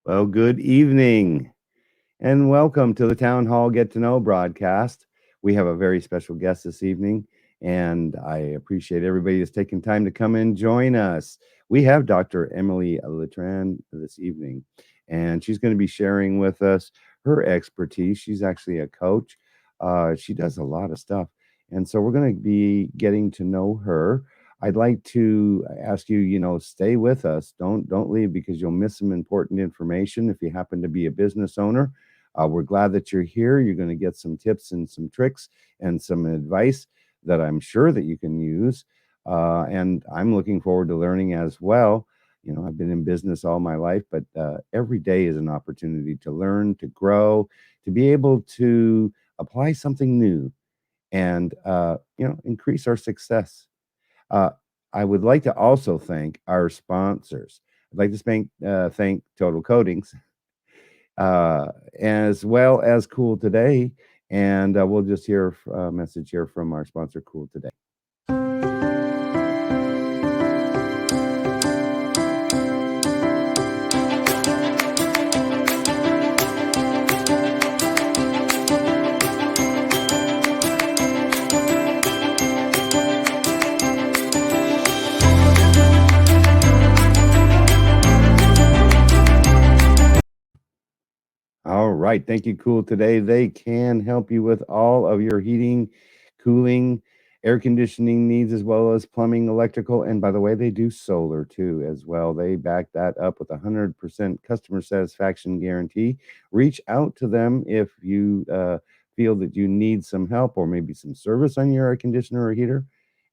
Well, good evening and welcome to the Town Hall Get to Know broadcast. We have a very special guest this evening, and I appreciate everybody that's taking time to come and join us. We have Dr. Emily Letran this evening, and she's going to be sharing with us her expertise. She's actually a coach. She does a lot of stuff, and so we're going to be getting to know her. I'd like to ask you, stay with us. Don't leave because you'll miss some important information if you happen to be a business owner. We're glad that you're here. You're going to get some tips and some tricks and some advice that I'm sure that you can use. And I'm looking forward to learning as well. I've been in business all my life, but every day is an opportunity to learn, to grow, to be able to apply something new and, increase our success. Uh, I would like to also thank our sponsors. I'd like to thank Total Coatings, uh, as well as Cool Today. And we'll just hear a message here from our sponsor, Cool Today. All right. Thank you, Cool Today. They can help you with all of your heating, cooling, air conditioning needs, as well as plumbing, electrical. And by the way, they do solar too, as well. They back that up with a 100% customer satisfaction guarantee. Reach out to them if you feel that you need some help or maybe some service on your air conditioner or heater,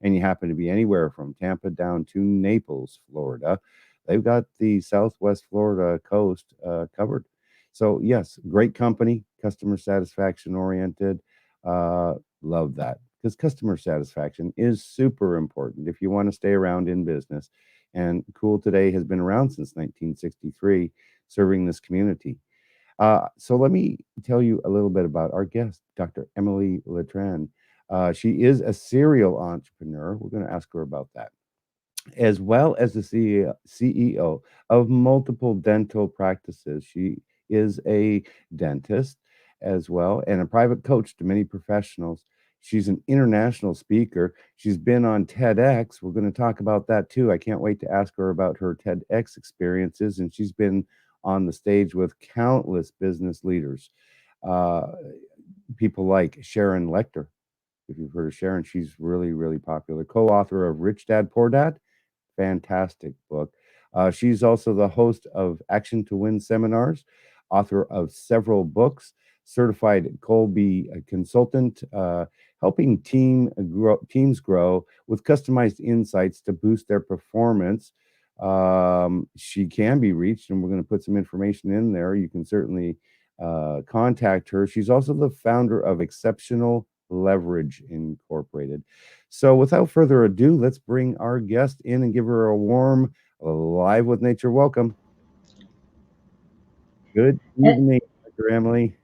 and you happen to be anywhere from Tampa down to Naples, Florida. They've got the Southwest Florida coast covered. So yes, great company, customer satisfaction oriented. Uh, Love that because customer satisfaction is super important if you want to stay around in business. And Cool Today has been around since 1963, serving this community. So let me tell you a little bit about our guest, Dr. Emily Letran. She is a serial entrepreneur. We're going to ask her about that, as well as the CEO of multiple dental practices. She is a dentist as well and a private coach to many professionals. She's an international speaker. She's been on TEDx. We're going to talk about that too. I can't wait to ask her about her TEDx experiences. And she's been on the stage with countless business leaders, uh, people like Sharon Lechter. If you've heard of Sharon, she's really, really popular. Co author of Rich Dad, Poor Dad. Fantastic book. She's also the host of Action to Win seminars, author of several books, certified Colby consultant, helping teams grow with customized insights to boost their performance. She can be reached, and we're going to put some information in there. You can certainly contact her. She's also the founder of Exceptional Leverage Incorporated. So, without further ado, let's bring our guest in and give her a warm Live with Nature welcome. Good Uh, evening, Dr. Emily.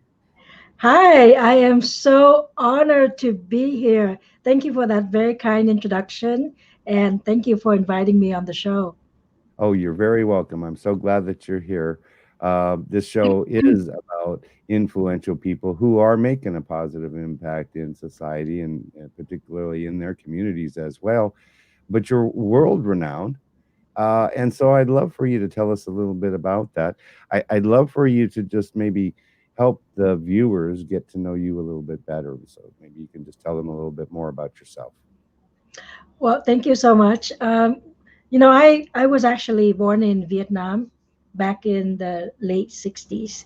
Hi, I am so honored to be here. Thank you for that very kind introduction, and thank you for inviting me on the show. Oh, you're very welcome. I'm so glad that you're here. This show is about influential people who are making a positive impact in society and particularly in their communities as well. But you're world renowned. And so I'd love for you to tell us a little bit about that. I'd love for you to just maybe help the viewers get to know you a little bit better. So maybe you can just tell them a little bit more about yourself. Well, thank you so much. I was actually born in Vietnam back in the late 60s.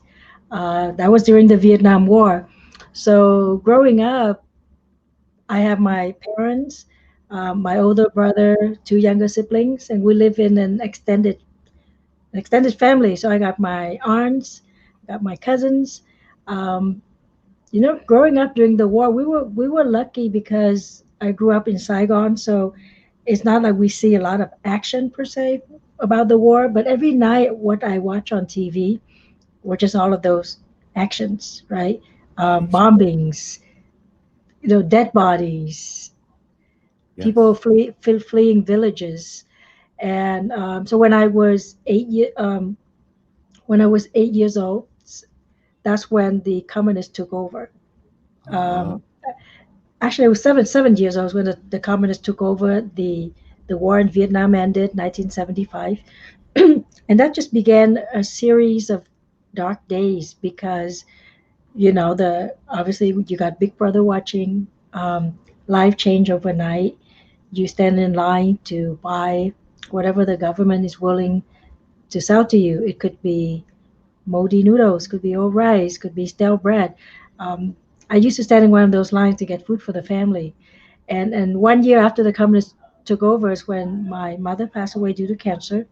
That was during the Vietnam War. So, growing up, I have my parents, my older brother, two younger siblings, and we live in an extended family. So I got my aunts, got my cousins. Um, Growing up during the war, we were lucky because I grew up in Saigon, so it's not like we see a lot of action per se about the war. But every night, what I watch on TV were just all of those actions, right? Bombings, dead bodies, people Yes. fleeing villages. And so when I was when I was 8 years old, that's when the communists took over. Uh, Um, Actually, I was 7 years old when the communists took over. The war in Vietnam ended 1975, and that just began a series of dark days because the obviously you got Big Brother watching. Life change overnight. You stand in line to buy whatever the government is willing to sell to you. It could be moldy noodles, could be old rice, could be stale bread. Um, I used to stand in one of those lines to get food for the family. And 1 year after the communists took over is when my mother passed away due to cancer.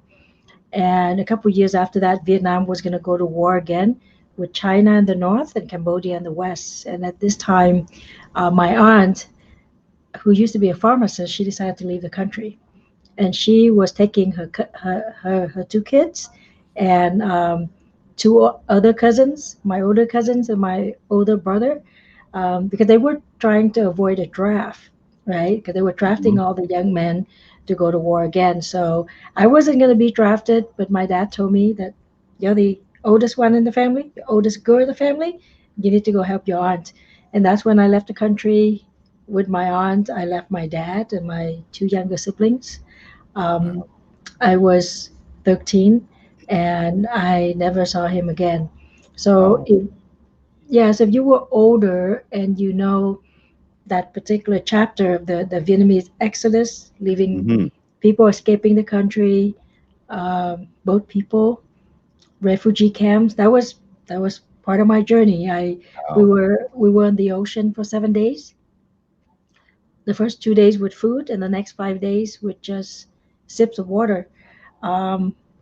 And a couple of years after that, Vietnam was going to go to war again with China in the north and Cambodia in the west. And at this time, my aunt, who used to be a pharmacist, she decided to leave the country, and she was taking her two kids and two other cousins, my older cousins and my older brother, because they were trying to avoid a draft, right? Because they were drafting mhm. all the young men to go to war again. So I wasn't going to be drafted, but my dad told me that you're the oldest one in the family, the oldest girl in the family. You need to go help your aunt. And that's when I left the country with my aunt. I left my dad and my two younger siblings. um, I was 13 and I never saw him again. So, Oh, yes, if you were older and you know that particular chapter of the Vietnamese exodus, leaving mhm. people escaping the country, boat people, refugee camps, that was part of my journey. We Wow. were on the ocean for 7 days. The first 2 days with food, and the next 5 days with just sips of water.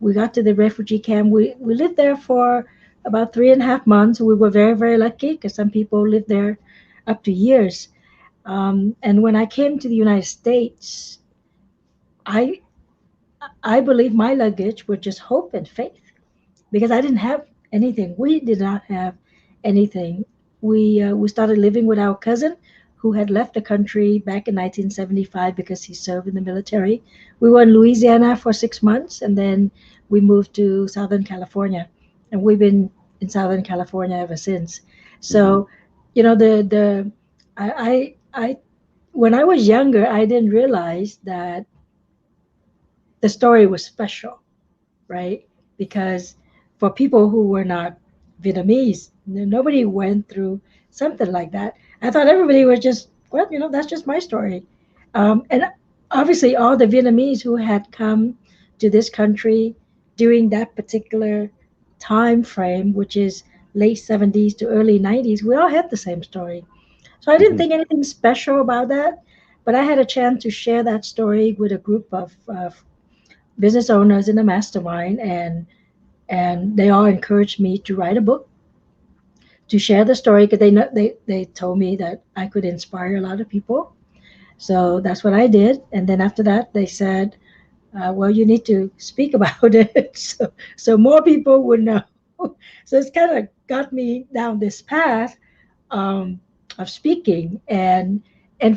We got to the refugee camp. We lived there for about 3.5 months. We were very, very lucky because some people lived there up to years. And when I came to the United States, I I believe my luggage was just hope and faith because I didn't have anything. We did not have anything. We started living with our cousin who had left the country back in 1975 because he served in the military. We were in Louisiana for 6 months, and then we moved to Southern California, and we've been in Southern California ever since. Mhm. So, the I when I was younger, I didn't realize that the story was special, right? Because for people who were not Vietnamese, nobody went through something like that. I thought everybody was just, well, that's just my story. And obviously, all the Vietnamese who had come to this country during that particular time frame, which is late 70s to early 90s, we all had the same story. So I didn't Mhm. think anything special about that. But I had a chance to share that story with a group of business owners in a mastermind, and they all encouraged me to write a book to share the story because they told me that I could inspire a lot of people. So that's what I did, and then after that they said, well, you need to speak about it so more people would know. So it's kind of got me down this path um, of speaking, and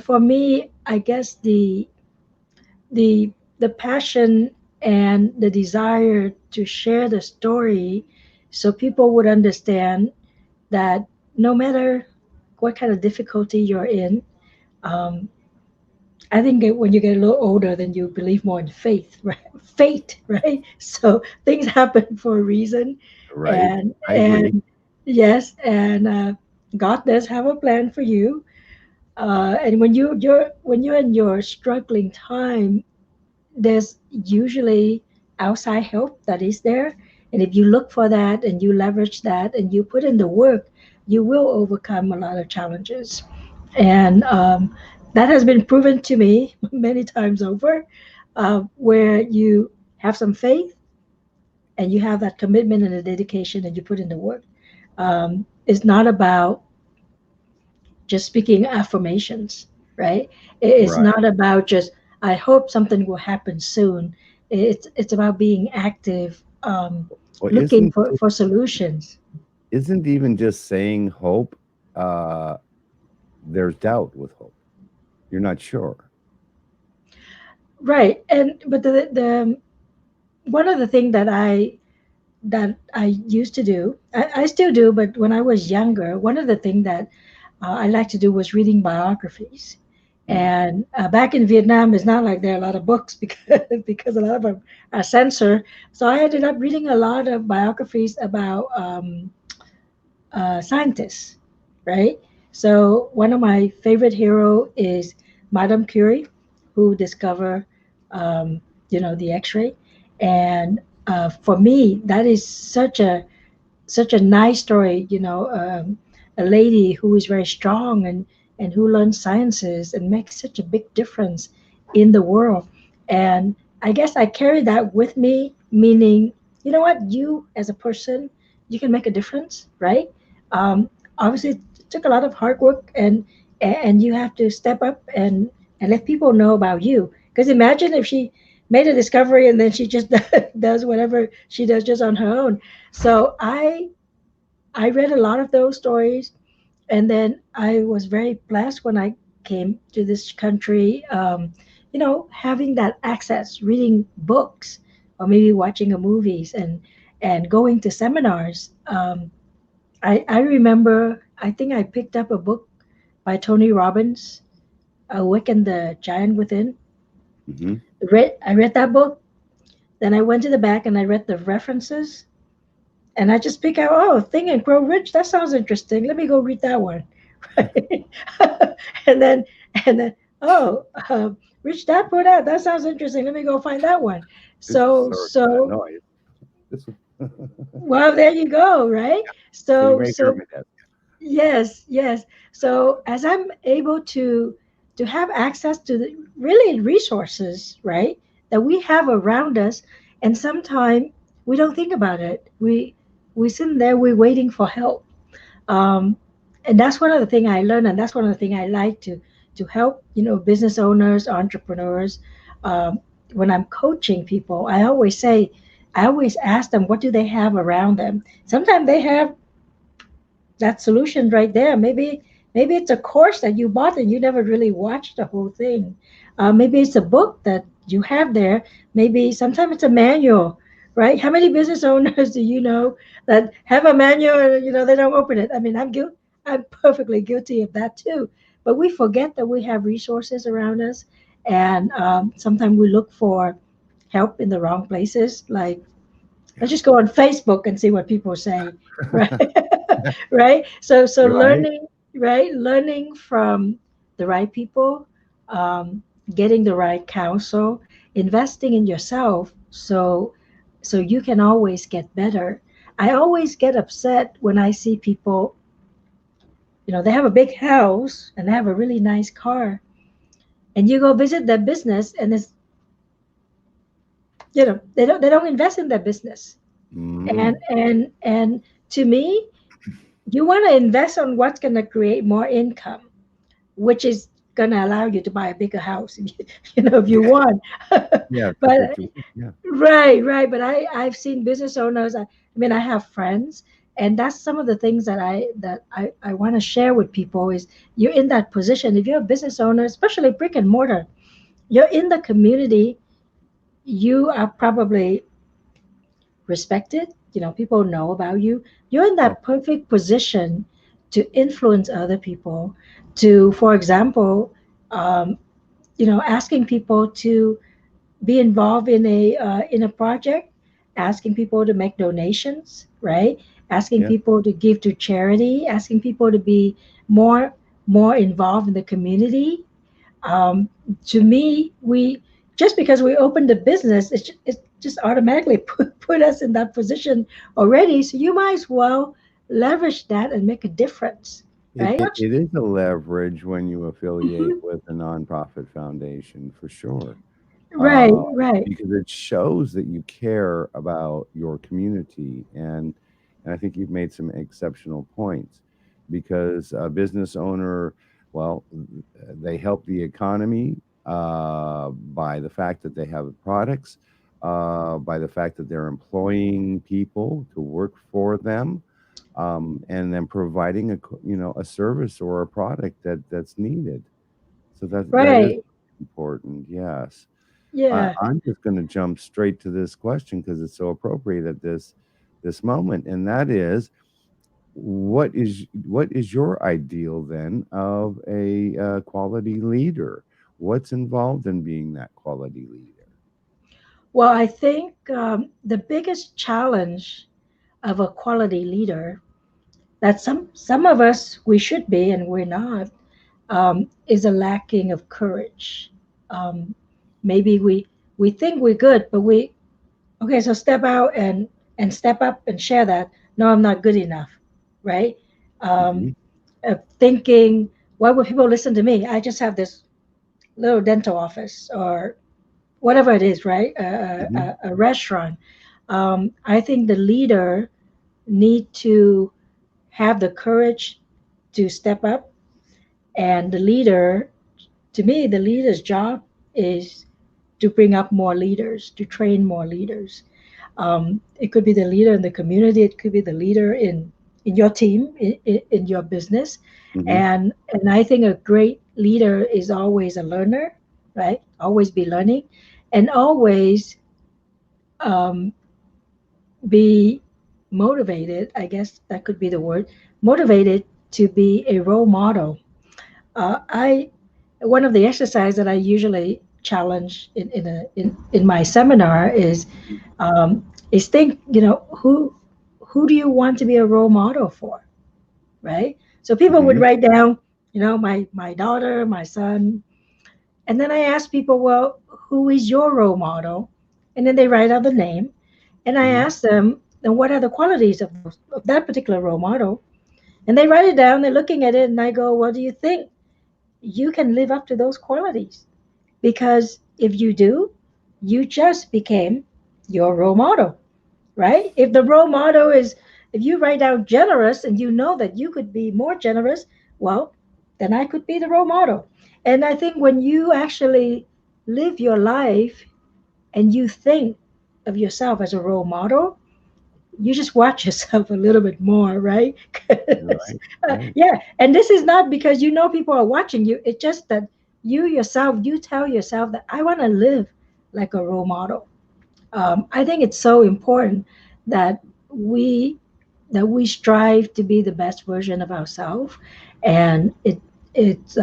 for me, I guess the passion and the desire to share the story so people would understand that no matter what kind of difficulty you're in, um, I think that when you get a little older, then you believe more in faith, right? Fate, right? So things happen for a reason, Right. and I agree. and yes, and God does have a plan for you. And when you're in your struggling time, there's usually outside help that is there. And if you look for that and you leverage that and you put in the work, you will overcome a lot of challenges. And that has been proven to me many times over, where you have some faith and you have that commitment and the dedication and you put in the work. It's not about just speaking affirmations, right? It's Right. not about just I hope something will happen soon. It's about being active, Well, looking for solutions. isn't even just saying hope, uh, there's doubt with hope. You're not sure. Right. And but the one of the things that I that I used to do. I still do, but when I was younger, one of the things that I like to do was reading biographies. Mm. And back in Vietnam, it's not like there are a lot of books because a lot of them are censored. So I ended up reading a lot of biographies about scientists, right? So one of my favorite hero is Madame Curie, who discovered, um, the X-ray. And for me, that is such a nice story, a lady who is very strong and who learns sciences and makes such a big difference in the world. And I guess I carry that with me, meaning, you know what, you as a person, you can make a difference, right? Um, Obviously, it took a lot of hard work, and you have to step up and let people know about you. Because imagine if she made a discovery and then she just does whatever she does just on her own. So I read a lot of those stories, and then I was very blessed when I came to this country. Having that access, reading books, or maybe watching a movies and going to seminars. I remember, I think I picked up a book by Tony Robbins, Awaken the Giant Within. Hmm. I read that book. Then I went to the back and I read the references. And I just pick out, oh, Think and Grow Rich. That sounds interesting. Let me go read that one. Right? and then, and then, oh, Rich Dad Poor Dad. That sounds interesting. Let me go find that one. Oops, So, sorry for that so, noise. This one. well, there you go, right? So you So, may hear so my desk. yes, yes. So as I'm able to have access to the really resources, right, that we have around us, and sometimes we don't think about it. We sit there, we're waiting for help. Um, and that's one of the things I learned, and that's one of the things I like to help, business owners, entrepreneurs. Um, when I'm coaching people, I always ask them, what do they have around them? Sometimes they have that solution right there. Maybe it's a course that you bought and you never really watched the whole thing. Maybe it's a book that you have there. Maybe sometimes it's a manual, right? How many business owners do you know that have a manual and they don't open it? I mean, I'm perfectly guilty of that too. But we forget that we have resources around us, and sometimes we look for help in the wrong places. Like, let's Yeah. just go on Facebook and see what people say, right? Right? So Right? learning from the right people, um, getting the right counsel, investing in yourself, so you can always get better. I always get upset when I see people, they have a big house and they have a really nice car, and you go visit their business, and it's, they don't invest in their business. and Mm. and and to me, you want to invest on what's going to create more income, which is going to allow you to buy a bigger house, if you want. Yeah, that's But what you want. Yeah. right. But I've seen business owners. I mean, I have friends, and that's some of the things that I want to share with people is, you're in that position. If you're a business owner, especially brick and mortar, you're in the community. You are probably respected. People know about you. You're in Yeah. that perfect position to influence other people. To, for example, um, asking people to be involved in a project, asking people to make donations, right? Asking Yeah. people to give to charity, asking people to be more more involved in the community. um, to me, we just because we opened a business, it just automatically put us in that position already. So you might as well leverage that and make a difference, It, right? it, it is a leverage when you affiliate with a nonprofit foundation for sure. Right, uh, right, because it shows that you care about your community, and I think you've made some exceptional points because a business owner, well, they help the economy by the fact that they have products, by the fact that they're employing people to work for them, and then providing a service or a product that's needed. So that is right. important. Yes. Yeah. I'm just going to jump straight to this question because it's so appropriate at this. this moment, and that is what is your ideal then of a quality leader? What's involved in being that quality leader? Well, I think the biggest challenge of a quality leader that some of us we should be and we're not is a lacking of courage. Um, maybe we think we're good, but we okay. So step out and step up and share that. No, I'm not good enough, right? Um, Hmm. Thinking, why would people listen to me? I just have this little dental office or whatever it is, right? Hmm. A restaurant. I think the leader need to have the courage to step up, and the leader, to me, the leader's job is to bring up more leaders, to train more leaders. It could be the leader in the community. It could be the leader in your team, in your business, Hmm. and I think a great leader is always a learner, right? Always be learning, and always um, be motivated. I guess that could be the word. Motivated to be a role model. I One of the exercises that I usually challenge in my seminar is think, who do you want to be a role model for, right? So people would Hmm. write down, my daughter, my son, and then I ask people, well, who is your role model? And then they write out the name, and I Hmm. ask them, then what are the qualities of that particular role model? And they write it down. They're looking at it, and I go, well, do you think you can live up to those qualities? Because if you do, you just became your role model, right? If the role model is, if you write out generous and you know that you could be more generous, well, then I could be the role model. And I think when you actually live your life and you think of yourself as a role model, you just watch yourself a little bit more, right? 'Cause, Right, right. yeah, and this is not because you know people are watching you. It's just that you yourself, you tell yourself that I want to live like a role model. I think it's so important that we we strive to be the best version of ourselves, and it's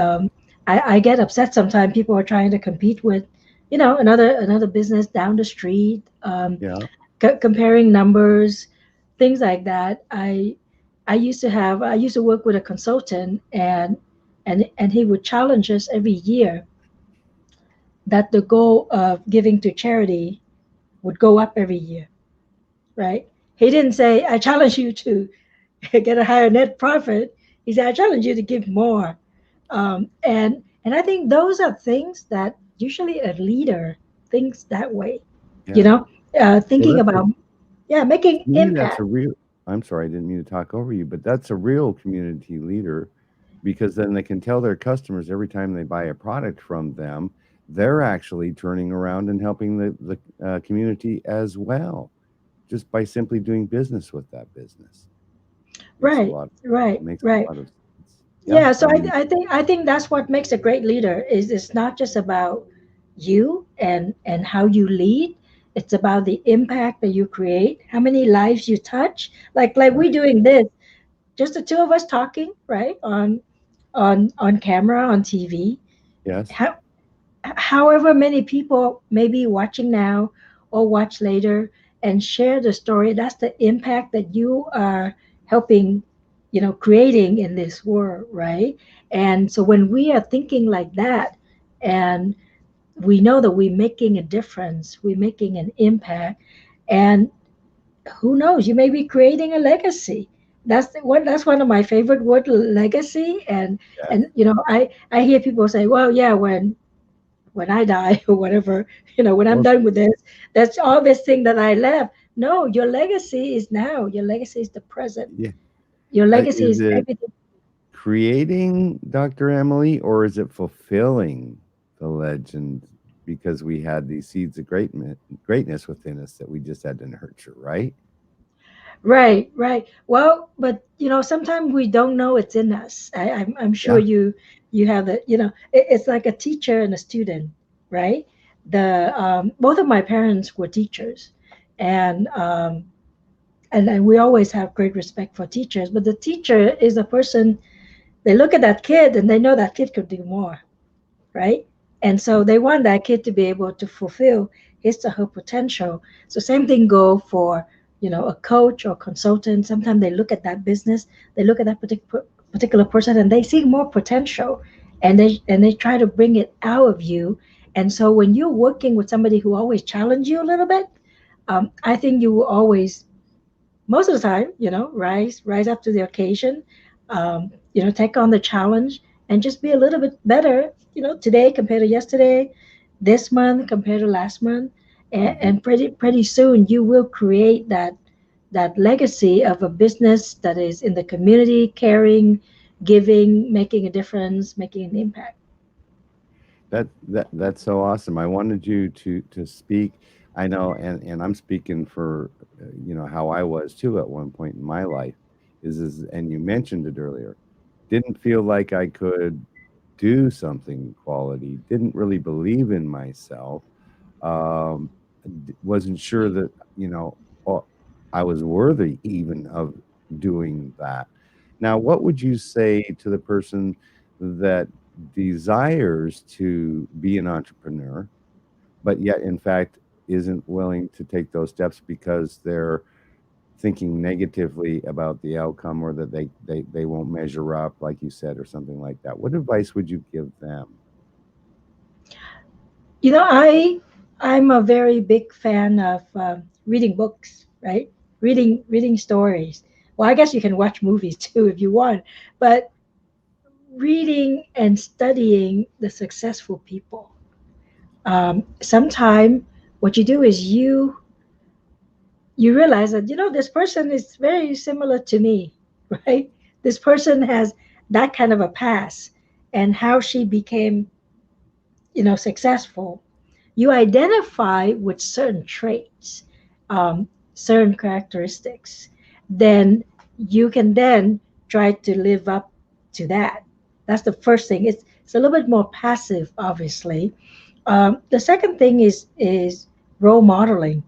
I get upset sometimes. People are trying to compete with, another business down the street. Yeah. Comparing numbers, things like that. I used to work with a consultant, and he would challenge us every year that the goal of giving to charity would go up every year, right? He didn't say, I challenge you to get a higher net profit. He said, I challenge you to give more. And I think those are things that usually a leader thinks that way, you Yeah. know, Well, thinking that's a about, yeah, making to me, that's impact. a real I'm sorry, I didn't mean to talk over you, but that's a real community leader because then they can tell their customers every time they buy a product from them, they're actually turning around and helping the community as well, just by simply doing business with that business. Makes a Right, lot right, makes right. a lot of sense. Yeah, Yeah, I so mean, I think that's what makes a great leader is it's not just about you and how you lead. It's about the impact that you create, how many lives you touch. Like we right. doing this, just the two of us talking, right? On camera, on TV. Yes. How however many people may be watching now or watch later and share the story, that's the impact that you are helping, creating in this world, right? And so when we are thinking like that, and we know that we're making a difference, we're making an impact, and who knows, you may be creating a legacy. That's one of my favorite word, legacy. and Yes. and I hear people say, well, yeah, when I die or whatever, when I'm Well, done with this, that's all this thing that I left. No, your legacy is now. Your legacy is the present. yeah. Your legacy Is is it everything. creating, Dr. Emily, or is it fulfilling the legend because we had these seeds of greatness within us that we just had to nurture, right? Right, right. Well, but sometimes we don't know it's in us. I'm sure Yeah. you have the, it's like a teacher and a student, right? The Both of my parents were teachers, and and we always have great respect for teachers, but the teacher is a person, they look at that kid and they know that kid could do more, right? And so they want that kid to be able to fulfill his or her potential. So same thing go for, a coach or consultant. Sometimes they look at that business, they look at that particular person, and they see more potential, and they try to bring it out of you. And so when you're working with somebody who always challenge you a little bit, I think you will always, most of the time, rise up to the occasion, take on the challenge and just be a little bit better, today compared to yesterday, this month compared to last month, Mhm. and pretty soon you will create that legacy of a business that is in the community, caring, giving, making a difference, making an impact. That's so awesome. I wanted you to speak. I know, and I'm speaking for how I was too at one point in my life. Is and you mentioned it earlier. Didn't feel like I could do something quality. Didn't really believe in myself. Um, wasn't sure that uh, I was worthy even of doing that. Now, what would you say to the person that desires to be an entrepreneur, but yet, in fact, isn't willing to take those steps because they're thinking negatively about the outcome, or that they won't measure up, like you said, or something like that? What advice would you give them? I'm a very big fan of reading books, right? Reading stories. Well, I guess you can watch movies too if you want, but reading and studying the successful people. Sometime what you do is you realize that this person is very similar to me, right? This person has that kind of a past, and how she became successful. You identify with certain traits, certain characteristics, then you can then try to live up to that. That's the first thing. It's a little bit more passive, obviously. The second thing is role modeling.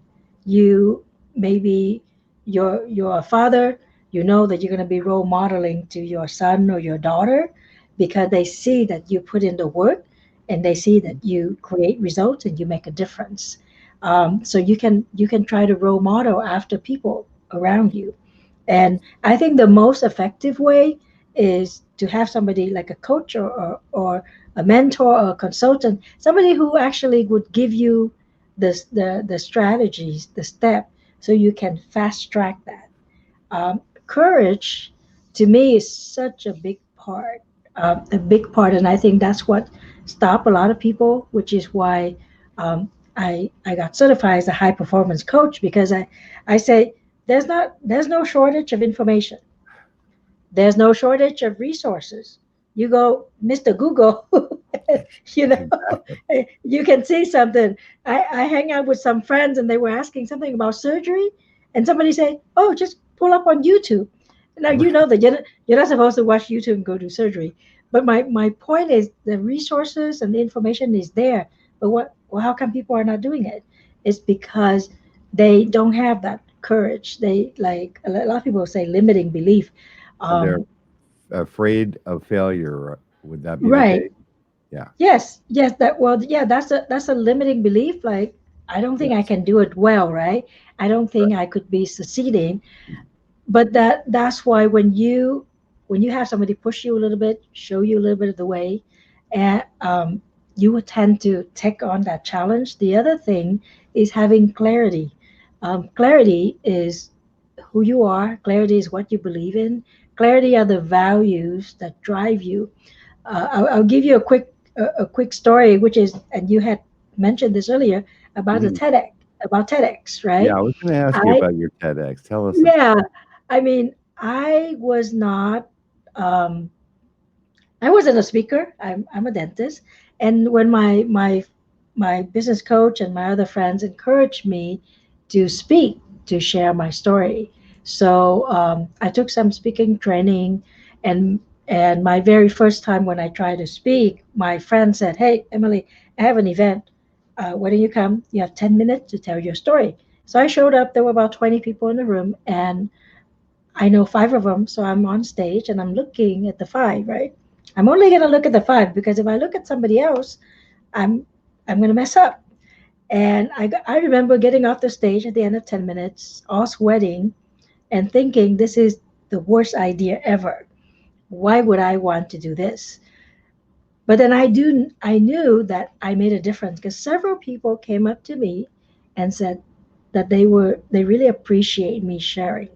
You maybe you're a father. You know that you're going to be role modeling to your son or your daughter because they see that you put in the work, and they see that you create results and you make a difference. So you can try to role model after people around you. And I think the most effective way is to have somebody like a coach, or a mentor or a consultant, somebody who actually would give you the strategies, the step, so you can fast track that. Courage to me is such a big part, and I think that's what stop a lot of people, which is why I got certified as a high performance coach, because I say there's no shortage of information, there's no shortage of resources. You go, Mr. Google, you know, Exactly. you can see something. I hang out with some friends and they were asking something about surgery, and somebody say, "Oh, just pull up on YouTube." Now you know that you're not supposed to watch YouTube and go do surgery. But my point is the resources and the information is there. But how come people are not doing it? It's because they don't have that courage. They, like a lot of people say, limiting belief. They're Um, afraid of failure. Would that be the right. case? Yeah. Yes, yeah, that's a limiting belief. Like, I don't think I Yes. can do it well, right? I don't think I could be succeeding. But that's why when you have somebody push you a little bit, show you a little bit of the way, and you will tend to take on that challenge. The other thing is having clarity. Clarity is who you are. Clarity is what you believe in. Clarity are the values that drive you. I'll give you a quick story, which is, and you had mentioned this earlier, about the Mhm. TEDx, Yeah, right? I was gonna ask you I about your TEDx. Tell us about. Yeah, I mean, um, I wasn't a speaker. I'm a dentist, and when my business coach and my other friends encouraged me to speak, to share my story, so I took some speaking training, and my very first time when I tried to speak, my friend said, "Hey, Emily, I have an event. Why don't you come? You have 10 minutes to tell your story." So I showed up. There were about 20 people in the room, and I know five of them. So I'm on stage and I'm looking at the five, right? I'm only going to look at the five because if I look at somebody else, I'm I'm going to mess up. And I remember getting off the stage at the end of 10 minutes, all sweating and thinking, this is the worst idea ever. Why would I want to do this? But then I knew that I made a difference because several people came up to me and said that they really appreciate me sharing.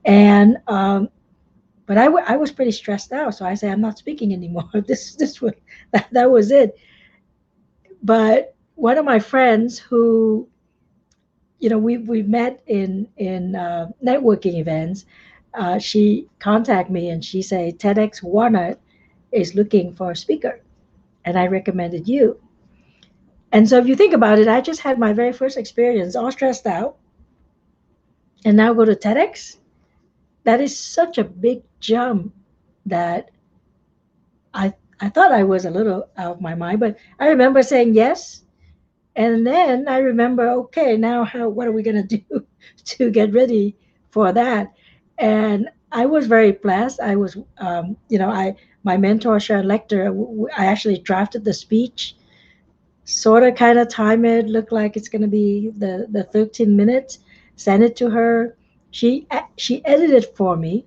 And but I was pretty stressed out, so I said I'm not speaking anymore. This was that was it. But one of my friends who, we met in networking events. She contacted me and she said TEDx Walnut is looking for a speaker, and I recommended you. And so if you think about it, I just had my very first experience, all stressed out, and now go to TEDx. That is such a big jump that I thought I was a little out of my mind, but I remember saying yes. And then I remember, okay, now what are we going to do to get ready for that? And I was very blessed. I was, my mentor, Sharon Lechter, I actually drafted the speech, sort of kind of time it, looked like it's going to be the 13 minutes, sent it to her. She edited for me.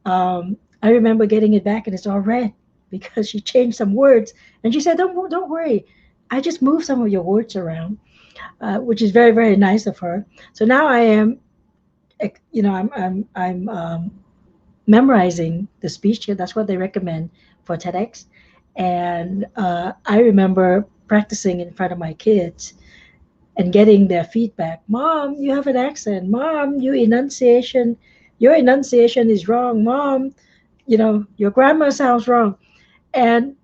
I remember getting it back and it's all red because she changed some words. And she said, don't worry. I just moved some of your words around, which is very, very nice of her. So now I am, I'm memorizing the speech here. That's what they recommend for TEDx. And I remember practicing in front of my kids and getting their feedback. Mom, you have an accent. Mom, your enunciation is wrong. Mom, your grammar sounds wrong. And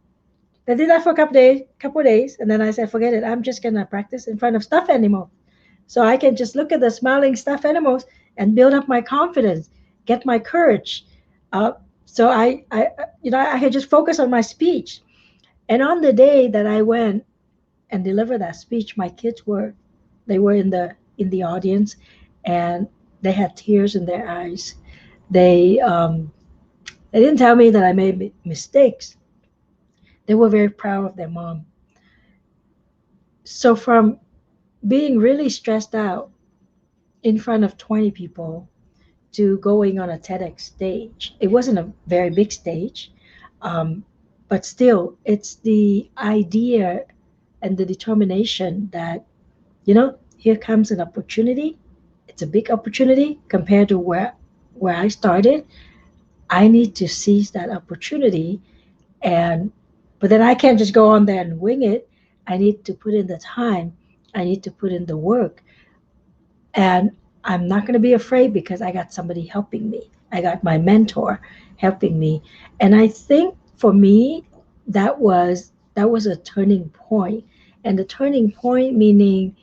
I did that for a couple of days, and then I said, forget it. I'm just gonna practice in front of stuffed animal, so I can just look at the smiling stuffed animals and build up my confidence, get my courage. Uh, so I could just focus on my speech. And on the day that I went and delivered that speech, my kids they were in the audience, and they had tears in their eyes. They didn't tell me that I made mistakes. They were very proud of their mom. So from being really stressed out in front of 20 people to going on a TEDx stage, it wasn't a very big stage, um, but still, it's the idea and the determination that, here comes an opportunity. It's a big opportunity compared to where I started. I need to seize that opportunity. And but then I can't just go on there and wing it. I need to put in the time. I need to put in the work. And I'm not going to be afraid because I got somebody helping me. I got my mentor helping me. And I think for me, that was a turning point. And the turning point meaning,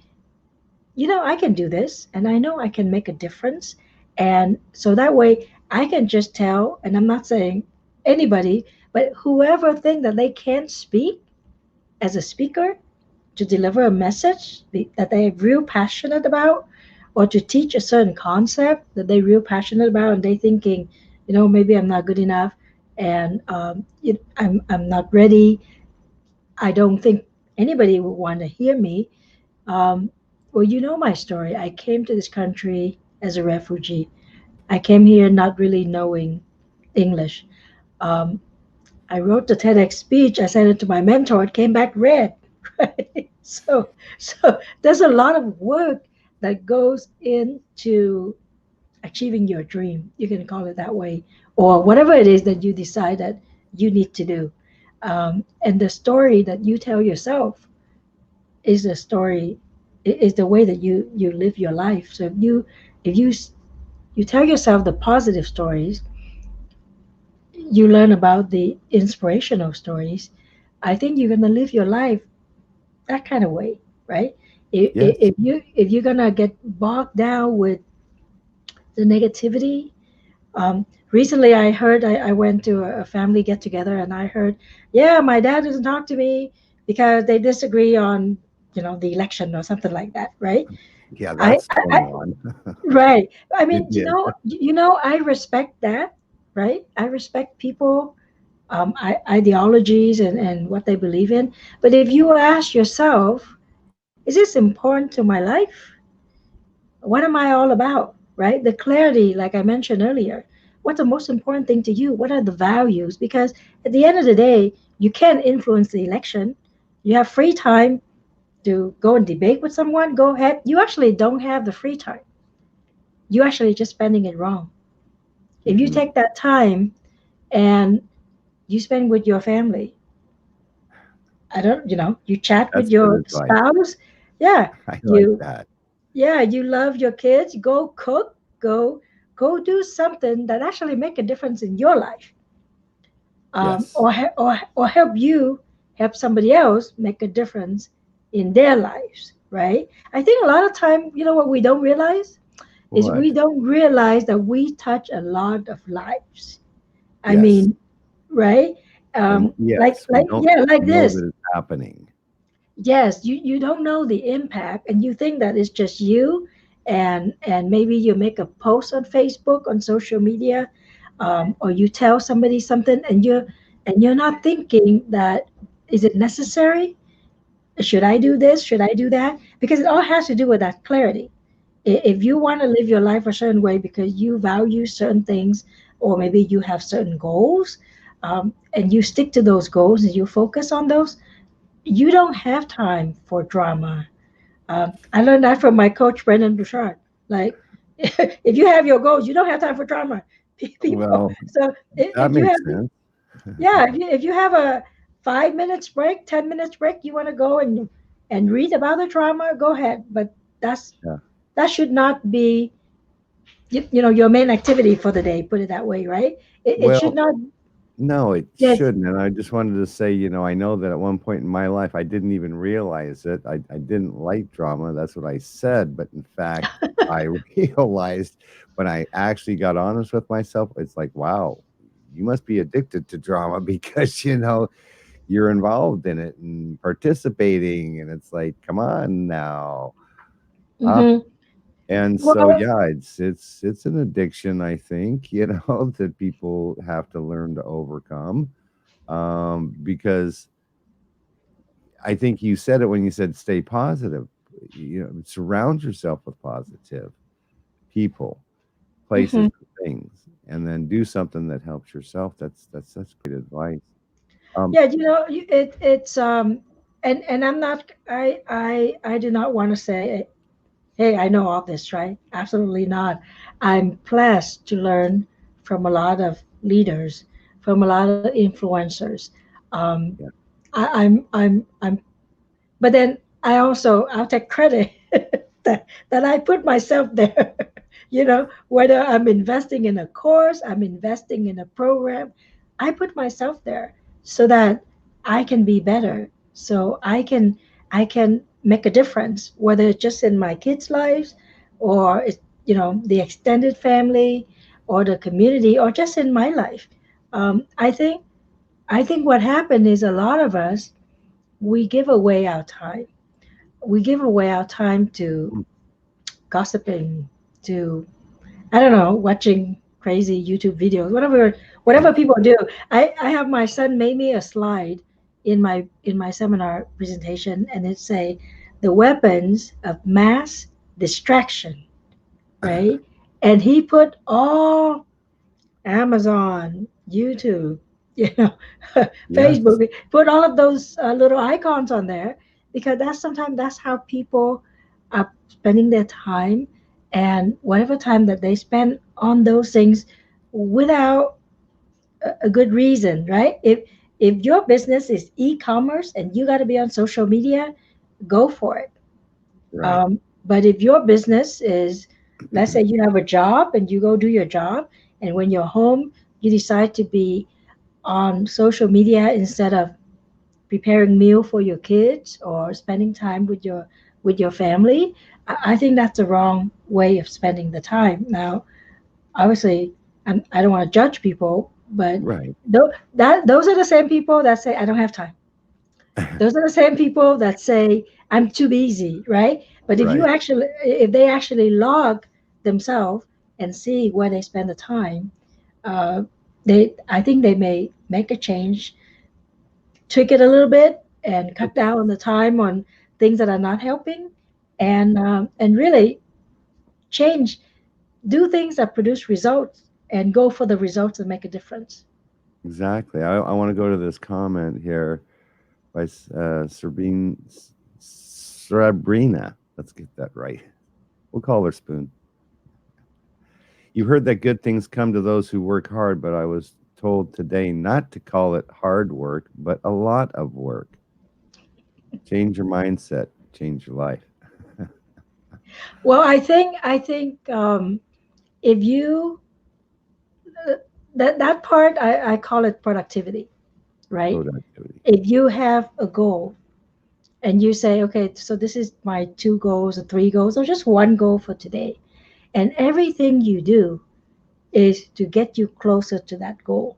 I can do this and I know I can make a difference. And so that way I can just tell, and I'm not saying anybody, but whoever think that they can speak as a speaker to deliver a message that they're real passionate about, or to teach a certain concept that they're real passionate about, and they thinking, maybe I'm not good enough, and I'm not ready. I don't think anybody would want to hear me. Um, well, you know my story. I came to this country as a refugee. I came here not really knowing English. Um, I wrote the TEDx speech. I sent it to my mentor. It came back red. Right? So there's a lot of work that goes into achieving your dream. You can call it that way, or whatever it is that you decide that you need to do. And the story that you tell yourself is the story, is the way that you live your life. So if you tell yourself the positive stories, you learn about the inspirational stories, I think you're gonna live your life that kind of way, right? If, Yes. if you're gonna get bogged down with the negativity, recently I went to a family get together and I heard, yeah, my dad doesn't talk to me because they disagree on the election or something like that, right? Yeah, I, that's I, I 21. right. I It mean, did. I respect that, right? I respect people, ideologies and what they believe in. But if you ask yourself, is this important to my life? What am I all about? Right? The clarity, like I mentioned earlier. What's the most important thing to you? What are the values? Because at the end of the day, you can't influence the election. You have free time to go and debate with someone. Go ahead. You actually don't have the free time. You actually just spending it wrong. If you Mhm. take that time and you spend with your family, I don't, you chat with That's good your advice. spouse. Yeah, I like you, that. yeah, you love your kids. Go cook. Go do something that actually make a difference in your life, Yes. or help you help somebody else make a difference in their lives. Right? I think a lot of time, what we don't realize is we What? don't realize that we touch a lot of lives. I Yes. mean, right? And Like yes, we like don't yeah, like know this. that it's happening. Yes, you don't know the impact, and you think that it's just you, and maybe you make a post on Facebook, on social media, or you tell somebody something, and you're not thinking that, is it necessary? Should I do this? Should I do that? Because it all has to do with that clarity. If you want to live your life a certain way because you value certain things, or maybe you have certain goals, and you stick to those goals and you focus on those, you don't have time for drama. I learned that from my coach, Brendan Bouchard. Like, if you have your goals, you don't have time for drama. People. Well, So that if you makes have, sense. yeah, if you have a 5 minutes break, 10 minutes break, you want to go and read about the drama, go ahead. But that's Yeah. that should not be your main activity for the day. Put it that way, right? It should Well, not. no, it Yes. shouldn't, and I just wanted to say, I know that at one point in my life, I didn't even realize it. I didn't like drama, that's what I said, but in fact, I realized when I actually got honest with myself, it's like, "Wow, you must be addicted to drama because, you're involved in it and participating," and it's like, "Come on now." Uh, Hmm. and so, Well. yeah, it's an addiction, I think, that people have to learn to overcome. Because I think you said it when you said stay positive. Surround yourself with positive people, places, Mhm. and things, and then do something that helps yourself. That's such great advice. Um, Yeah, it's and I'm not, I do not want to say, hey, I know all this, right? Absolutely not. I'm blessed to learn from a lot of leaders, from a lot of influencers. Um, yeah, I'm but then I'll take credit that I put myself there. Whether I'm investing in a course, I'm investing in a program, I put myself there so that I can be better, so I can make a difference, whether it's just in my kids' lives, or it's, the extended family, or the community, or just in my life. I think what happened is, a lot of us, we give away our time. We give away our time to mm, gossiping, to, I don't know, watching crazy YouTube videos, whatever people do. I have my son made me a slide in my seminar presentation, and it say the weapons of mass distraction, right? And he put all Amazon, YouTube, you know, yes, Facebook. Put all of those little icons on there, because that's how people are spending their time, and whatever time that they spend on those things without a good reason, right? If your business is e-commerce and you got to be on social media, go for it. right, But if your business is, let's say you have a job and you go do your job, and when you're home, you decide to be on social media instead of preparing meal for your kids or spending time with your family, I think that's the wrong way of spending the time. Now, obviously, I don't want to judge people, but right. those are the same people that say I don't have time. Those are the same people that say I'm too busy, right? But Right. if they actually log themselves and see where they spend the time, uh, I think they may make a change, tweak it a little bit, and cut down on the time on things that are not helping, and really change, do things that produce results, and go for the results that make a difference. Exactly. I want to go to this comment here by Sabrina. Let's get that right. We'll call her Spoon. You've heard that good things come to those who work hard, but I was told today not to call it hard work, but a lot of work. Change your mindset, change your life. Well, I think if you that part I call it productivity, right? Productivity. If you have a goal and you say, okay, so this is my two goals or three goals or just one goal for today, and everything you do is to get you closer to that goal.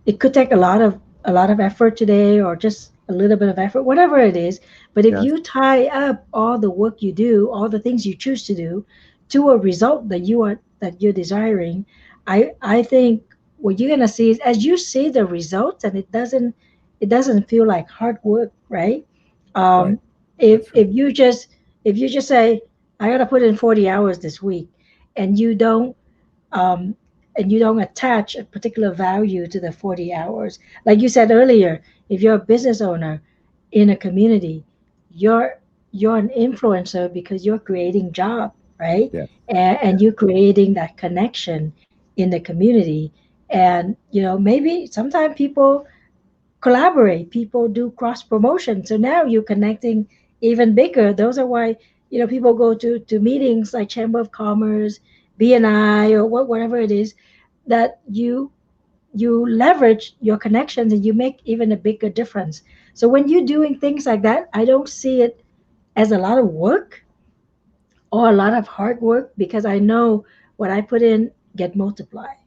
It could take a lot of effort today or just a little bit of effort, whatever it is. But if Yes. you tie up all the work you do, all the things you choose to do, to a result that you're desiring, I think what you're gonna see is, as you see the results, and it doesn't feel like hard work, right? Right. um if That's right. if you just if you just say, I gotta put in 40 hours this week, and um, you don't attach a particular value to the 40 hours. Like you said earlier, if you're a business owner in a community, you're you're an influencer because you're creating job, right? Yes. And Yes. you're creating that connection in the community. And maybe sometimes people collaborate, people do cross promotion, so now you're connecting even bigger. Those are why people go to meetings like Chamber of Commerce, BNI, or whatever it is, that you leverage your connections and you make even a bigger difference. So when you're doing things like that, I don't see it as a lot of work or a lot of hard work, because I know what I put in get multiplied,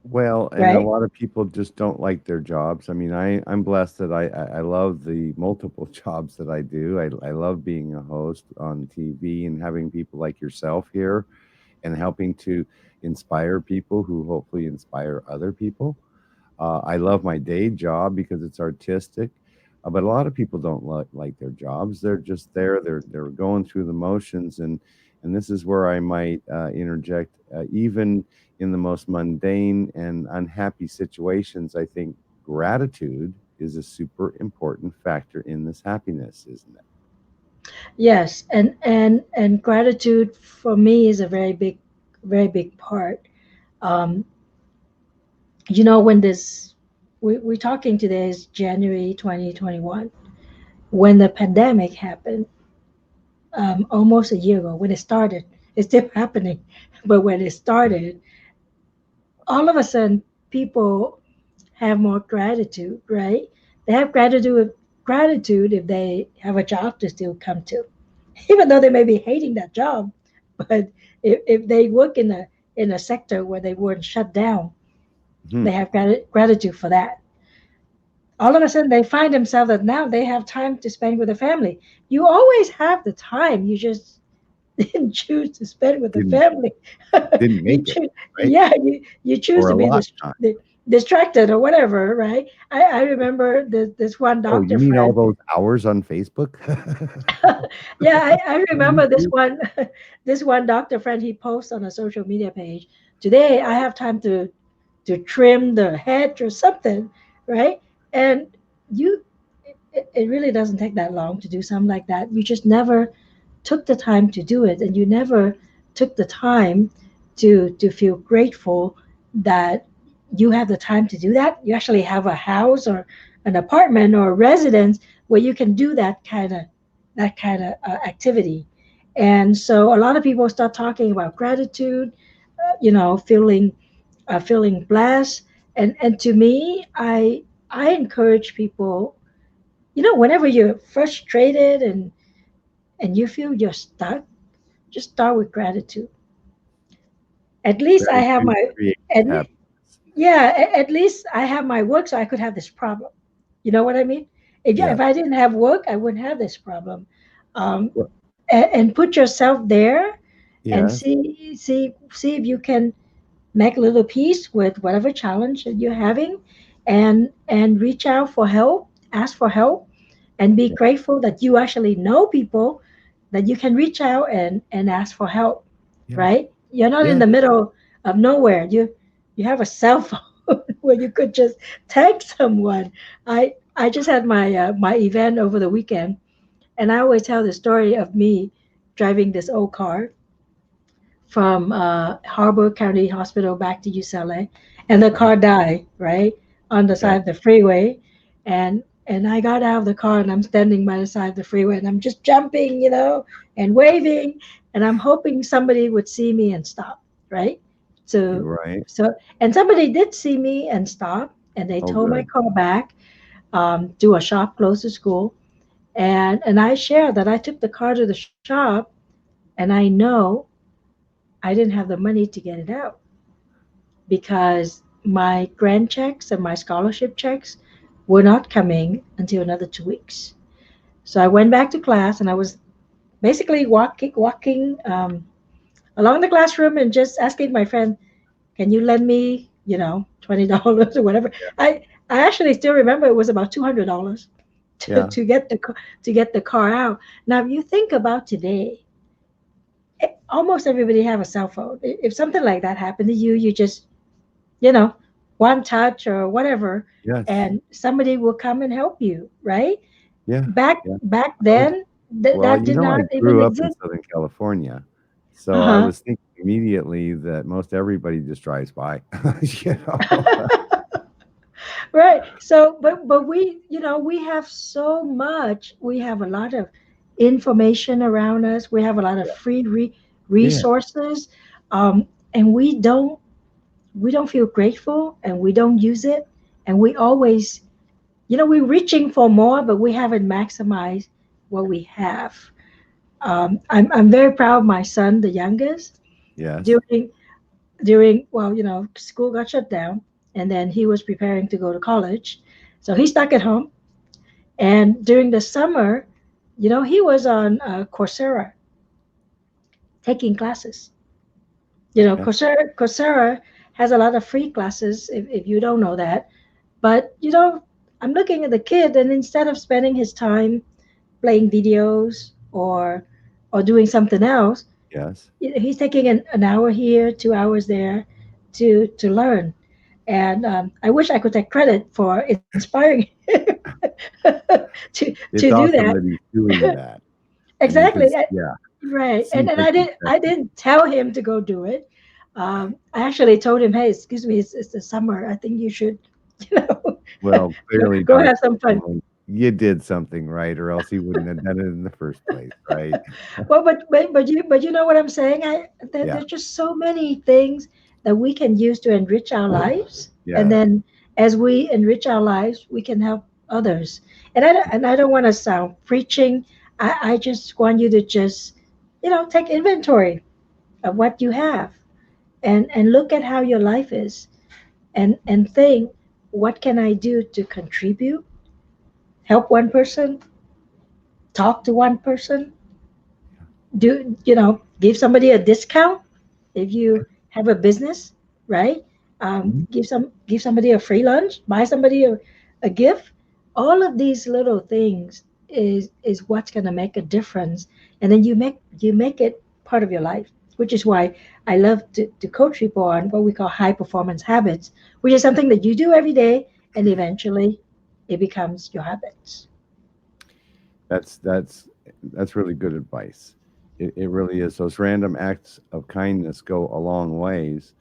Well, and a right? lot of people just don't like their jobs. I mean, I'm blessed that I love the multiple jobs that I do. I love being a host on TV and having people like yourself here and helping to inspire people who hopefully inspire other people. I love my day job because it's artistic, but a lot of people don't like their jobs. They're just there. They're going through the motions, and this is where I might interject. Even in the most mundane and unhappy situations, I think gratitude is a super important factor in this happiness, isn't it? Yes, and gratitude for me is a very big part. Um, when we're talking today is January 2021, when the pandemic happened, almost a year ago when it started. It's still happening, but when it started, all of a sudden people have more gratitude, right? They have gratitude if they have a job to still come to, even though they may be hating that job. But if they work in a sector where they weren't shut down, Hmm. they have gratitude for that. All of a sudden, they find themselves that now they have time to spend with the family. You always have the time. You just didn't choose to spend with the Didn't family. didn't you make it choose, right yeah, you choose or to a be lot time. distracted or whatever, right? I remember this one Oh, you doctor mean all friend. those hours on Facebook? Yeah, I On remember this YouTube? one this one doctor friend. He posts on a social media page, today I have time to trim the hedge or something, right? And you it really doesn't take that long to do something like that. You just never took the time to do it, and you never took the time to feel grateful that you have the time to do that. You actually have a house or an apartment or a residence where you can do that kind of activity. And so a lot of people start talking about gratitude, feeling blessed. And to me, I encourage people, whenever you're frustrated and you feel you're stuck, just start with gratitude. At least I have Gratitude my, creates at, happiness. yeah, at least I have my work, so I could have this problem. You know what I mean? If Yes. I didn't have work, I wouldn't have this problem. um, Well, and put yourself there and yes. see if you can make a little peace with whatever challenge that you're having, and reach out for help, ask for help, and be Yeah. grateful that you actually know people that you can reach out and ask for help, Yeah. right? You're not in Yes. the middle of nowhere. You have a cell phone where you could just text someone. I just had my event over the weekend, and I always tell the story of me driving this old car from Harbor County Hospital back to UCLA, and the Right. car died right on the Okay. side of the freeway, and I got out of the car and I'm standing by the side of the freeway and I'm just jumping, and waving, and I'm hoping somebody would see me and stop, right? So, You're right. so, and somebody did see me and stop, and they Oh, towed my good. car back to a shop close to school, and I shared that I took the car to the shop, and I know I didn't have the money to get it out because my grant checks and my scholarship checks were not coming until another 2 weeks. So I went back to class and I was basically walking along the classroom and just asking my friend, "Can you lend me, $20 or whatever?" I actually still remember it was about $200 to, Yeah. to get the car out. Now, if you think about today, almost everybody have a cell phone. If something like that happened to you, you just, you know, one touch or whatever, Yes. and somebody will come and help you, right? Yeah. Back Yeah. back I was then, Well, that did I not even grew up in exist. Southern California, so I Uh-huh. was thinking immediately that most everybody just drives by, you know? Right. So, but we have so much. We have a lot of information around us. We have a lot of free Yeah. resources, and we don't feel grateful, and we don't use it, and we always, we're reaching for more, but we haven't maximized what we have. I'm very proud of my son, the youngest. Yes. During well, school got shut down, and then he was preparing to go to college, so he's stuck at home. And during the summer, he was on Coursera taking classes. Okay. Coursera has a lot of free classes, if you don't know that. But I'm looking at the kid, and instead of spending his time playing videos or doing something else, Yes. he's taking an hour here, 2 hours there to learn. And I wish I could take credit for inspiring him to It's do awesome that. that he's doing that, and you can Exactly. yeah, Right. see And that I he's didn't I actually didn't tell him to go do it. I actually told him, "Hey, excuse me, it's the summer. I think you should, you know, well, clearly go Dr. have some fun." Emily, you did something right, or else he wouldn't have done it in the first place, right? Well, but you know what I'm saying? Yeah. There's just so many things that we can use to enrich our lives, and Yes. then as we enrich our lives, we can help others. And I don't want to sound preaching. I just want you to just, take inventory of what you have, and look at how your life is, and think, what can I do to contribute, help one person, talk to one person, give somebody a discount if you have a business, right? Mhm. Give somebody a free lunch, buy somebody a gift. All of these little things is what's going to make a difference, and then you make it part of your life, which is why I love to coach people on what we call high performance habits, which is something that you do every day, and eventually it becomes your habits. That's that's really good advice. It really is. Those random acts of kindness go a long ways.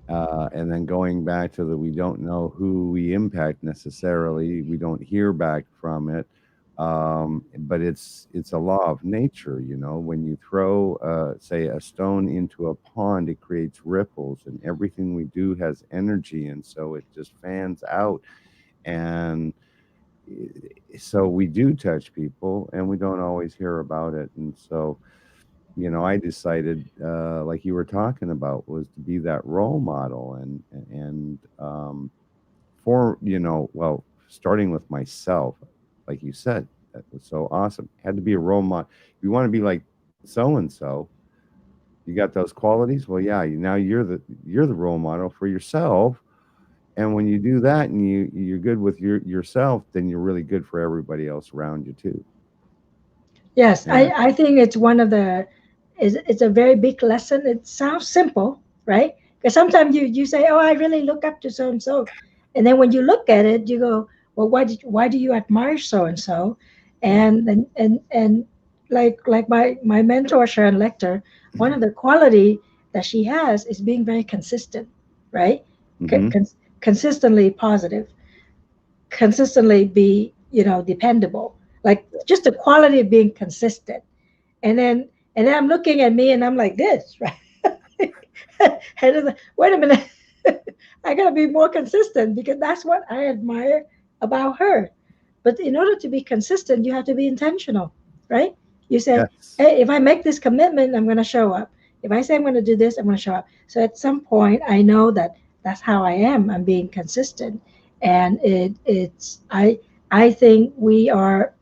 And then going back to the we don't know who we impact necessarily, we don't hear back from it. But it's a law of nature, you know. When you throw, say, a stone into a pond, it creates ripples, and everything we do has energy, and so it just fans out. And so we do touch people and we don't always hear about it. And so, I decided, like you were talking about, was to be that role model, and for, well, starting with myself, like you said, That was so awesome. Had to be a role model. If you want to be like so and so, you got those qualities. Well, yeah, now you're the role model for yourself. And when you do that and you're good with yourself, then you're really good for everybody else around you too. Yes, And I think it's one of the is it's a very big lesson. It sounds simple, right? Because sometimes you say, "Oh, I really look up to so and so," and then when you look at it, you go, "Well, why do you admire so and so?" yeah. And like my mentor Sharon Lechter, one of the quality that she has is being very consistent, right? Hmm. Consistently positive, consistently be dependable, like just the quality of being consistent. And then I'm looking at me and I'm like this, right? And it's like, wait a minute, I gotta be more consistent because that's what I admire about her. But in order to be consistent, you have to be intentional, right? You say, Yes. hey, if I make this commitment, I'm gonna show up. If I say I'm gonna do this, I'm gonna show up. So at some point, I know that that's how I am. I'm being consistent, and I think we are,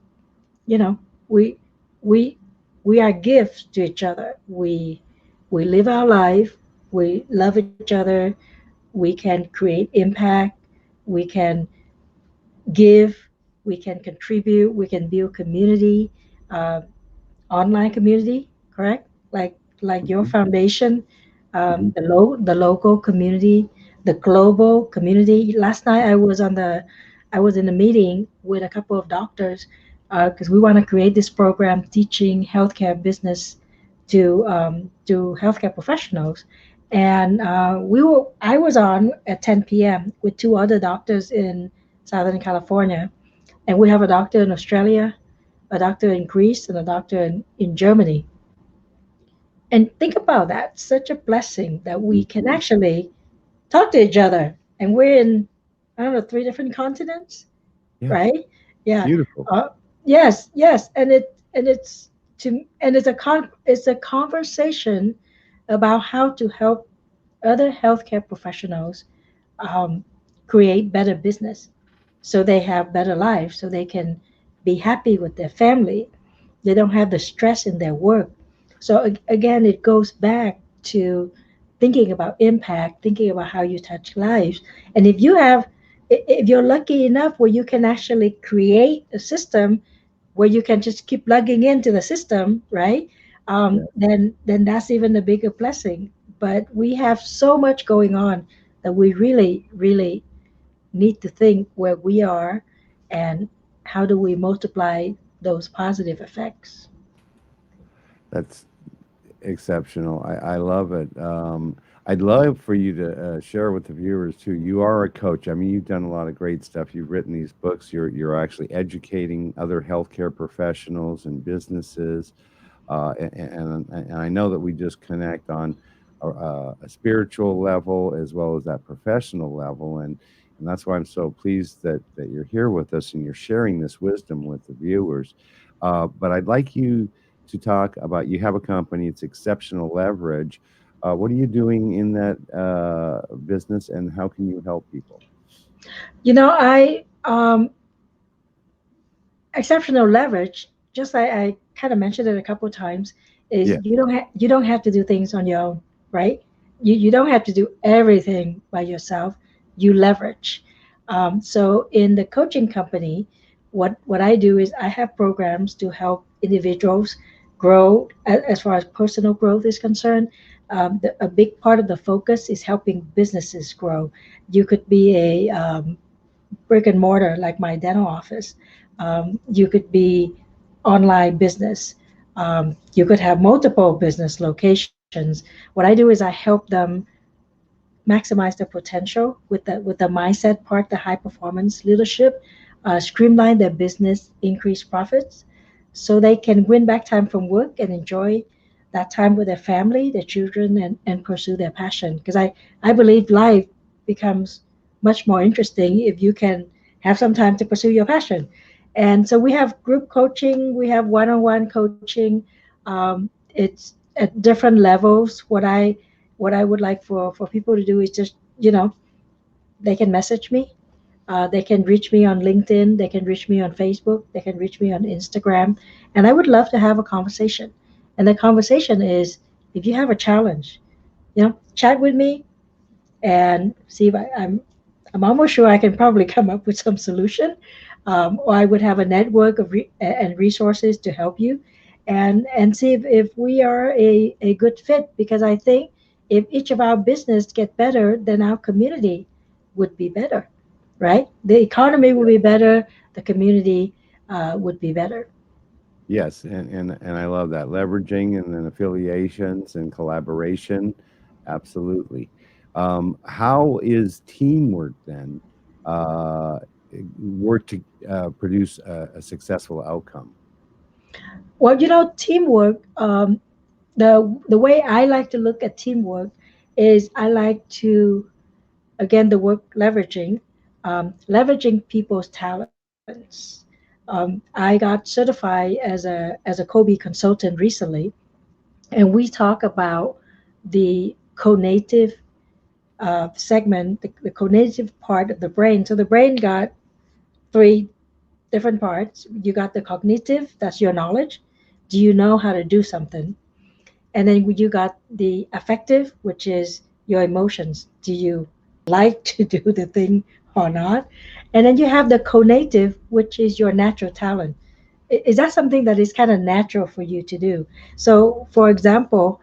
you know, we we we are gifts to each other. We live our life, we love each other, we can create impact, we can give, we can contribute, we can build community, uh, online community, correct? Like your Hmm. foundation, Hmm. the local community, the global community. Last night I was in a meeting with a couple of doctors because we want to create this program teaching healthcare business to healthcare professionals. And I was on at 10 p.m. with two other doctors in Southern California, and we have a doctor in Australia, a doctor in Greece, and a doctor in Germany. And think about that, such a blessing that we can Hmm. actually talk to each other. And we're in, I don't know, three different continents, Yes. right? Yeah. Beautiful. Uh, yes, yes. And it's a conversation about how to help other healthcare professionals um, create better business so they have better lives, so they can be happy with their family. They don't have the stress in their work. So again, it goes back to thinking about impact, thinking about how you touch lives. And if you're lucky enough where you can actually create a system where you can just keep plugging into the system, right? Yeah. Then that's even a bigger blessing. But we have so much going on that we really need to think where we are and how do we multiply those positive effects. That's exceptional. I love it. I'd love for you to share with the viewers too. You are a coach. I mean, you've done a lot of great stuff. You've written these books. You're actually educating other healthcare professionals and businesses. And I know that we just connect on a spiritual level as well as that professional level, and that's why I'm so pleased that you're here with us and you're sharing this wisdom with the viewers. But I'd like you to talk about you have a company. It's Exceptional Leverage. What are you doing in that business, and how can you help people? I exceptional leverage, just like I kind of mentioned it a couple of times, is Yeah, you don't have to do things on your own, right? You don't have to do everything by yourself. You leverage. So in the coaching company, what I do is I have programs to help individuals grow as far as personal growth is concerned. A big part of the focus is helping businesses grow. You could be a brick and mortar like my dental office. You could be online business. You could have multiple business locations. What I do is I help them maximize their potential with the mindset part, the high performance leadership, streamline their business, increase profits, so they can win back time from work and enjoy that time with their family, their children, and pursue their passion. Because I believe life becomes much more interesting if you can have some time to pursue your passion. And so we have group coaching, we have one-on-one coaching. It's at different levels. What I would like for people to do is just, they can message me. They can reach me on LinkedIn, they can reach me on Facebook, they can reach me on Instagram, and I would love to have a conversation. And the conversation is, if you have a challenge, chat with me and see if I'm almost sure I can probably come up with some solution, or I would have a network of and resources to help you, and see if we are a good fit. Because I think if each of our business get better, then our community would be better, right? The economy would be better, the community would be better. Yes, and I love that leveraging and then affiliations and collaboration. Absolutely. How is teamwork then work to produce a successful outcome? Well, teamwork. The way I like to look at teamwork is I like to, again, the work leveraging, leveraging people's talents. I got certified as a Kobe consultant recently, and we talk about the conative segment, the conative part of the brain. So the brain got three different parts. You got the cognitive, that's your knowledge. Do you know how to do something? And then you got the affective, which is your emotions. Do you like to do the thing or not? And then you have the conative, which is your natural talent. Is that something that is kind of natural for you to do? So, for example,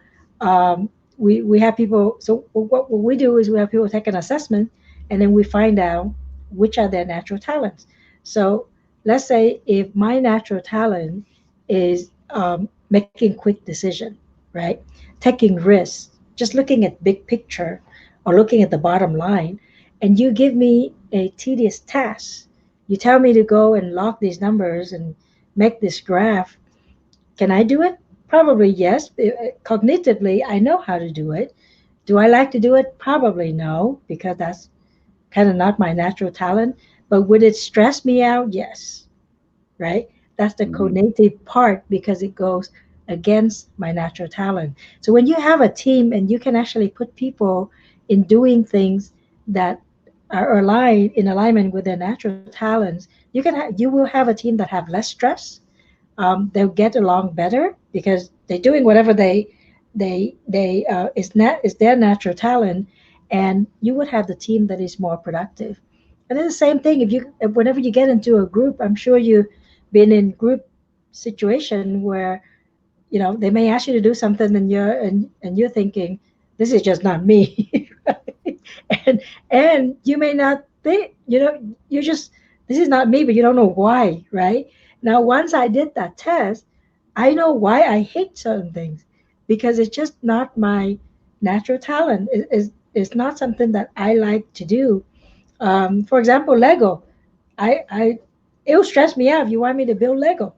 we have people. So what we do is we have people take an assessment, and then we find out which are their natural talents. So let's say if my natural talent is making quick decision, right, taking risks, just looking at big picture, or looking at the bottom line, and you give me a tedious task. You tell me to go and log these numbers and make this graph. Can I do it? Probably yes. Cognitively, I know how to do it. Do I like to do it? Probably no, because that's kind of not my natural talent. But would it stress me out? Yes, right? That's the Mhm. conative part because it goes against my natural talent. So when you have a team and you can actually put people in doing things that are aligned in alignment with their natural talents, you will have a team that have less stress. They'll get along better because they're doing whatever they is their natural talent, and you would have the team that is more productive. And it's the same thing whenever you get into a group. I'm sure you've been in group situation where they may ask you to do something, and you're thinking, this is just not me. And you may not think, you just, this is not me, but you don't know why, right? Now once I did that test, I know why I hate certain things, because it's just not my natural talent. It's not something that I like to do. For example, Lego. I It'll stress me out if you want me to build Lego.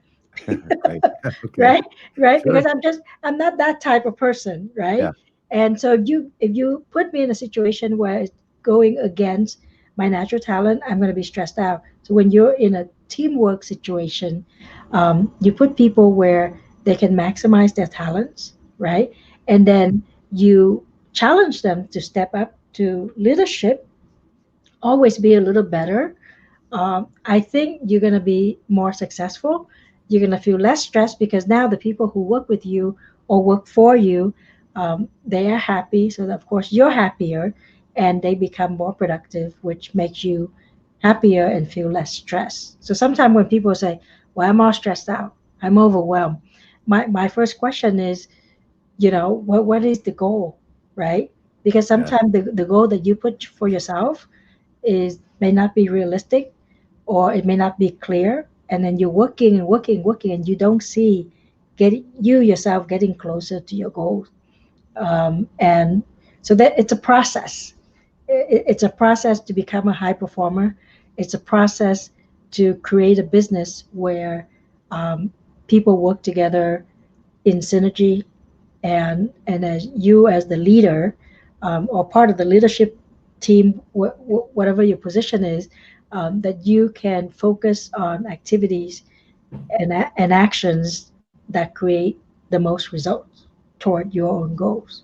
Right. Okay. Right, Sure. because I'm not that type of person, right? Yeah. And so if you put me in a situation where it's going against my natural talent, I'm going to be stressed out. So when you're in a teamwork situation, you put people where they can maximize their talents, right? And then you challenge them to step up to leadership, always be a little better. I think you're going to be more successful. You're going to feel less stressed because now the people who work with you or work for you, they are happy. So, of course, you're happier, and they become more productive, which makes you happier and feel less stressed. So, sometimes when people say, well, I'm all stressed out, I'm overwhelmed, my first question is, what is the goal, right? Because Yeah. sometimes the goal that you put for yourself is may not be realistic, or it may not be clear, and then you're working and working, working, and you don't see getting you yourself getting closer to your goals. And so that it's a process. It's a process to become a high performer. It's a process to create a business where um, people work together in synergy, and as you as the leader, or part of the leadership team, whatever your position is, that you can focus on activities and actions that create the most results toward your own goals.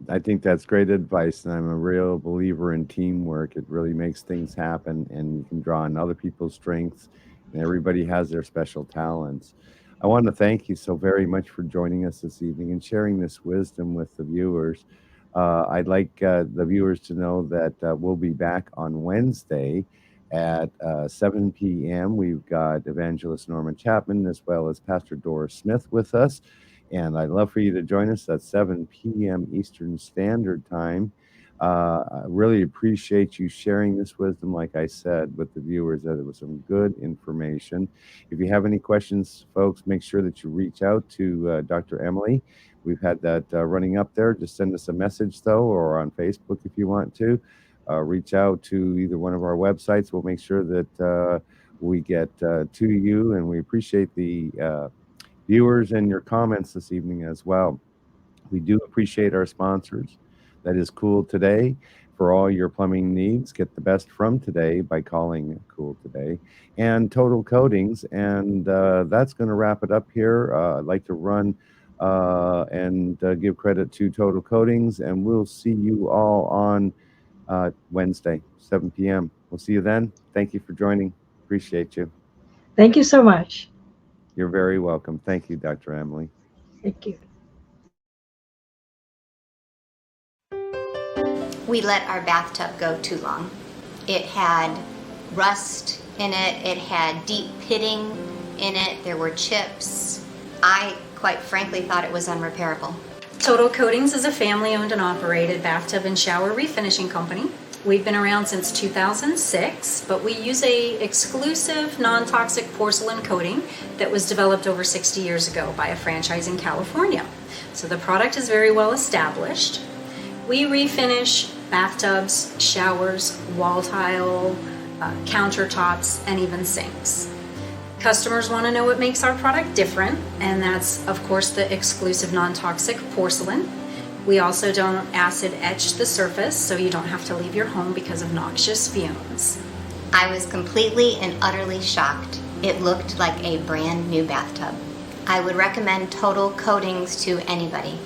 I think that's great advice, and I'm a real believer in teamwork. It really makes things happen, and you can draw on other people's strengths, and everybody has their special talents. I want to thank you so very much for joining us this evening and sharing this wisdom with the viewers. I'd like the viewers to know that we'll be back on Wednesday at 7 p.m. We've got Evangelist Norman Chapman as well as Pastor Doris Smith with us. And I'd love for you to join us at 7 p.m. Eastern Standard Time. I really appreciate you sharing this wisdom, like I said, with the viewers, that it was some good information. If you have any questions, folks, make sure that you reach out to Dr. Emily. We've had that running up there. Just send us a message, though, or on Facebook if you want to. Reach out to either one of our websites. We'll make sure that we get to you, and we appreciate the viewers and your comments this evening as well. We do appreciate our sponsors. That is Cool Today. For all your plumbing needs, get the best from today by calling Cool Today. And Total Coatings. And that's going to wrap it up here. I'd like to run and give credit to Total Coatings. And we'll see you all on Wednesday, 7 p.m. We'll see you then. Thank you for joining. Appreciate you. Thank you so much. You're very welcome. Thank you, Dr. Emily. Thank you. We let our bathtub go too long. It had rust in it, it had deep pitting in it, there were chips. I, quite frankly, thought it was unrepairable. Total Coatings is a family-owned and operated bathtub and shower refinishing company. We've been around since 2006, but we use a exclusive non-toxic porcelain coating that was developed over 60 years ago by a franchise in California. So the product is very well established. We refinish bathtubs, showers, wall tile, countertops, and even sinks. Customers want to know what makes our product different, and that's, of course, the exclusive non-toxic porcelain. We also don't acid etch the surface, so you don't have to leave your home because of noxious fumes. I was completely and utterly shocked. It looked like a brand new bathtub. I would recommend Total Coatings to anybody.